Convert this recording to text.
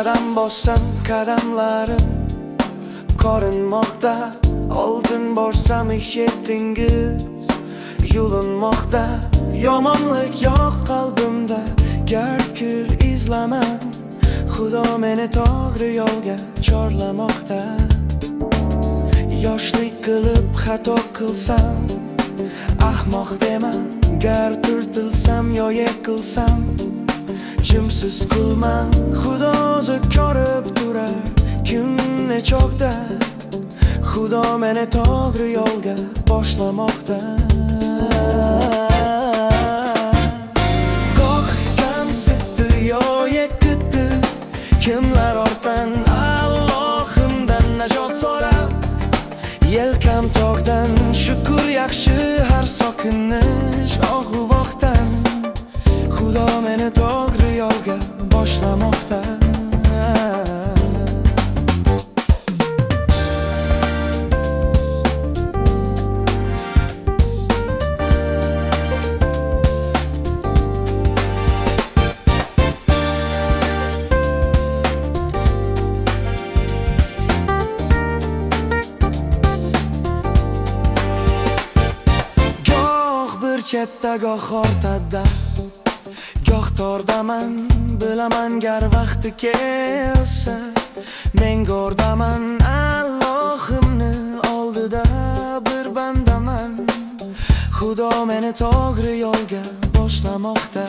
qadam bossam qadamlarim ko'rinmoqda, oldin borsam yetingiz yulinmoqda. Yomonlik yo'q qalbimda, garkir izlaman. Xudo meni to'g'ri yo'lga chorlamoqda. Yoshlik qilib xato qilsam ahmoq deman, gar turtilsam yo yiqilsam jimsiz kulman. Xudo o'zi ko'rib turar kunni cho'kda. Xudo meni to'g'ri yo'lga boshlamoqda. Goh kamsitdi yo yiqitdi, kimlar ortdan Allohimdan najot so'rab, yelkam tog'dan shukur yaxshi har so'kinish ohu-vohdan. Xudo meni to'g'ri yo'lga boshlamoqda. Chetda goh ortada, goh tordaman. Bilaman gar vaqti kelsa men go'rdaman. Allohimni oldida bir bandaman. Xudo meni to'g'ri yo'lga boshlamoqda.